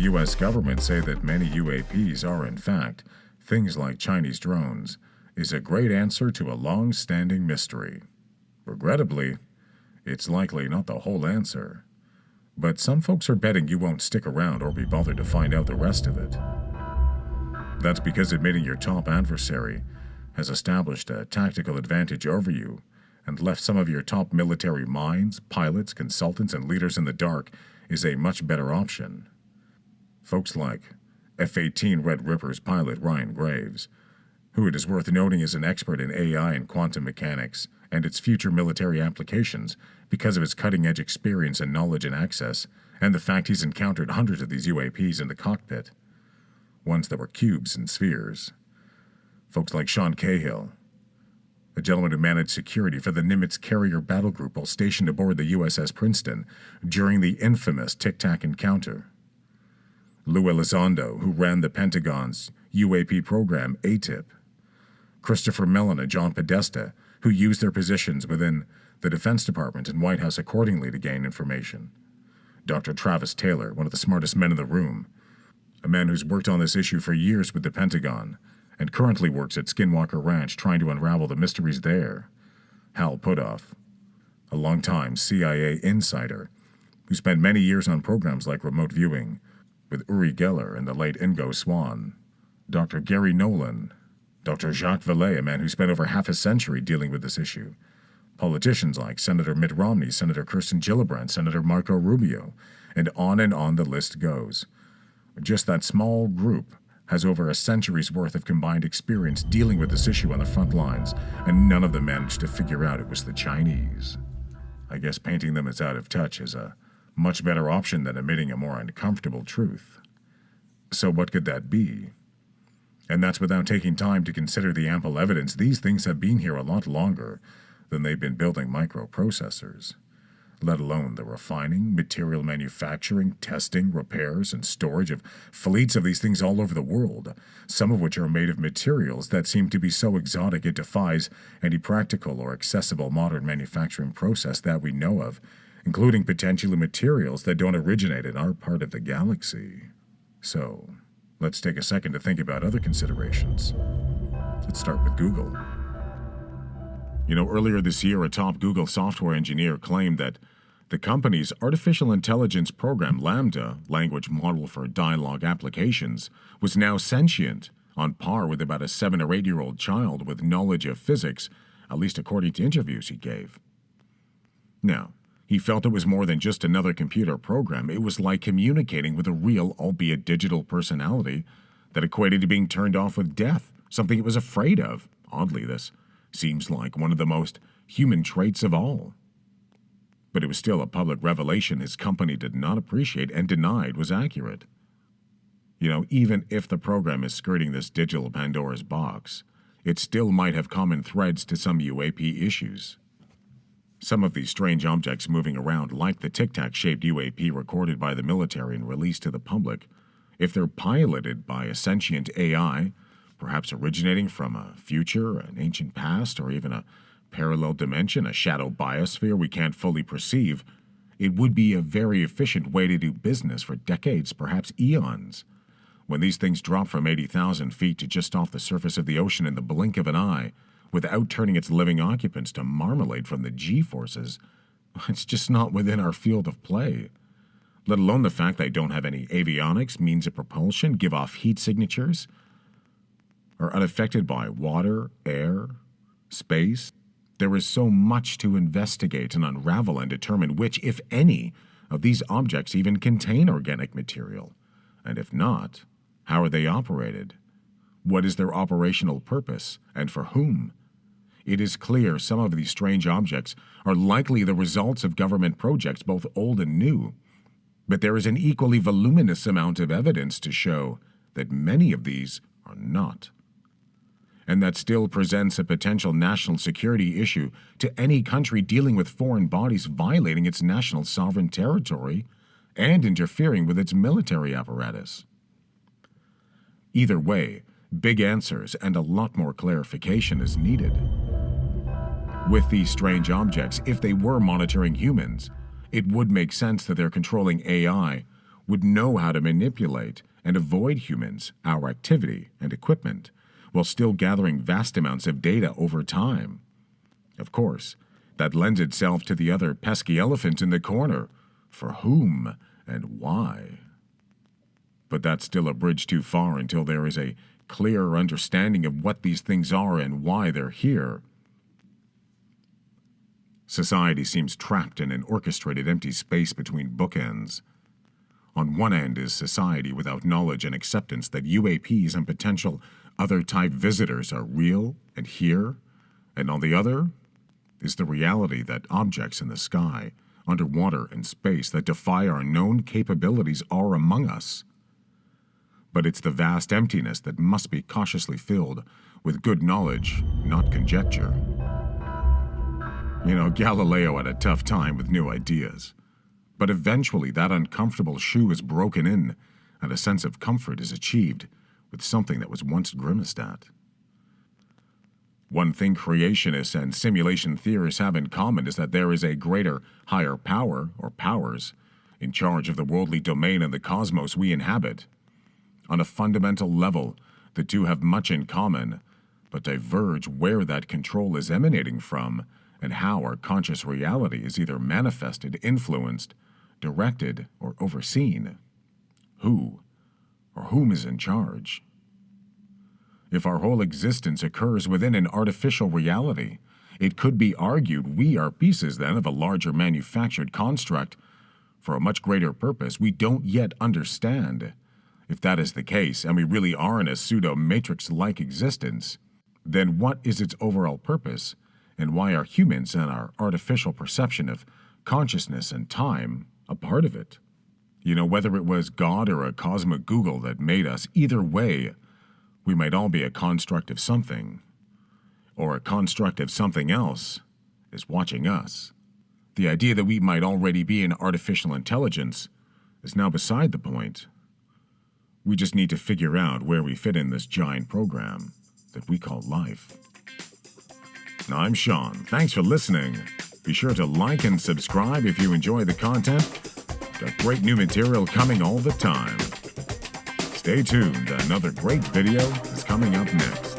U.S. government say that many UAPs are, in fact, things like Chinese drones, is a great answer to a long-standing mystery. Regrettably, it's likely not the whole answer. But some folks are betting you won't stick around or be bothered to find out the rest of it. That's because admitting your top adversary has established a tactical advantage over you and left some of your top military minds, pilots, consultants, and leaders in the dark is a much better option. Folks like F-18 Red Ripper's pilot Ryan Graves, who it is worth noting is an expert in AI and quantum mechanics and its future military applications because of his cutting-edge experience and knowledge and access, and the fact he's encountered hundreds of these UAPs in the cockpit, ones that were cubes and spheres. Folks like Sean Cahill, a gentleman who managed security for the Nimitz carrier battle group while stationed aboard the USS Princeton during the infamous Tic Tac encounter. Lou Elizondo, who ran the Pentagon's UAP program, ATIP. Christopher Mellon and John Podesta, who used their positions within the Defense Department and White House accordingly to gain information. Dr. Travis Taylor, one of the smartest men in the room, a man who's worked on this issue for years with the Pentagon and currently works at Skinwalker Ranch trying to unravel the mysteries there. Hal Puthoff, a longtime CIA insider who spent many years on programs like Remote Viewing with Uri Geller and the late Ingo Swann. Dr. Gary Nolan, Dr. Jacques Vallée, a man who spent over half a century dealing with this issue. Politicians like Senator Mitt Romney, Senator Kirsten Gillibrand, Senator Marco Rubio, and on the list goes. Just that small group has over a century's worth of combined experience dealing with this issue on the front lines, and none of them managed to figure out it was the Chinese. I guess painting them as out of touch is a much better option than admitting a more uncomfortable truth. So what could that be? And that's without taking time to consider the ample evidence these things have been here a lot longer than they've been building microprocessors, let alone the refining, material manufacturing, testing, repairs, and storage of fleets of these things all over the world, some of which are made of materials that seem to be so exotic it defies any practical or accessible modern manufacturing process that we know of, including potentially materials that don't originate in our part of the galaxy. So, let's take a second to think about other considerations. Let's start with Google. Earlier this year, a top Google software engineer claimed that the company's artificial intelligence program Lambda, language model for dialogue applications, was now sentient, on par with about a 7 or 8-year-old child with knowledge of physics, at least according to interviews he gave. Now, he felt it was more than just another computer program. It was like communicating with a real, albeit digital personality that equated to being turned off with death, something it was afraid of. Oddly, this seems like one of the most human traits of all. But it was still a public revelation his company did not appreciate and denied was accurate. Even if the program is skirting this digital Pandora's box, it still might have common threads to some UAP issues. Some of these strange objects moving around, like the Tic Tac-shaped UAP recorded by the military and released to the public, if they're piloted by a sentient AI, perhaps originating from a future, an ancient past, or even a parallel dimension, a shadow biosphere we can't fully perceive, it would be a very efficient way to do business for decades, perhaps eons. When these things drop from 80,000 feet to just off the surface of the ocean in the blink of an eye, without turning its living occupants to marmalade from the G-forces, it's just not within our field of play. Let alone the fact they don't have any avionics, means of propulsion, give off heat signatures, are unaffected by water, air, space. There is so much to investigate and unravel and determine which, if any, of these objects even contain organic material. And if not, how are they operated? What is their operational purpose, and for whom? It is clear some of these strange objects are likely the results of government projects, both old and new. But there is an equally voluminous amount of evidence to show that many of these are not. And that still presents a potential national security issue to any country dealing with foreign bodies violating its national sovereign territory and interfering with its military apparatus. Either way, big answers and a lot more clarification is needed. With these strange objects, if they were monitoring humans, it would make sense that they're controlling AI would know how to manipulate and avoid humans, our activity, and equipment, while still gathering vast amounts of data over time. Of course, that lends itself to the other pesky elephant in the corner. For whom and why? But that's still a bridge too far until there is a clearer understanding of what these things are and why they're here. Society seems trapped in an orchestrated empty space between bookends. On one end is society without knowledge and acceptance that UAPs and potential other-type visitors are real and here, and on the other is the reality that objects in the sky, underwater, and space that defy our known capabilities are among us. But it's the vast emptiness that must be cautiously filled with good knowledge, not conjecture. Galileo had a tough time with new ideas. But eventually that uncomfortable shoe is broken in, and a sense of comfort is achieved with something that was once grimaced at. One thing creationists and simulation theorists have in common is that there is a greater, higher power, or powers, in charge of the worldly domain and the cosmos we inhabit. On a fundamental level, the two have much in common, but diverge where that control is emanating from and how our conscious reality is either manifested, influenced, directed, or overseen. Who or whom is in charge? If our whole existence occurs within an artificial reality, it could be argued we are pieces then of a larger manufactured construct for a much greater purpose we don't yet understand. If that is the case, and we really are in a pseudo-matrix-like existence, then what is its overall purpose, and why are humans and our artificial perception of consciousness and time a part of it? Whether it was God or a cosmic Google that made us, either way, we might all be a construct of something, or a construct of something else is watching us. The idea that we might already be an artificial intelligence is now beside the point. We just need to figure out where we fit in this giant program that we call life. I'm Sean. Thanks for listening. Be sure to like and subscribe if you enjoy the content. Got great new material coming all the time. Stay tuned. Another great video is coming up next.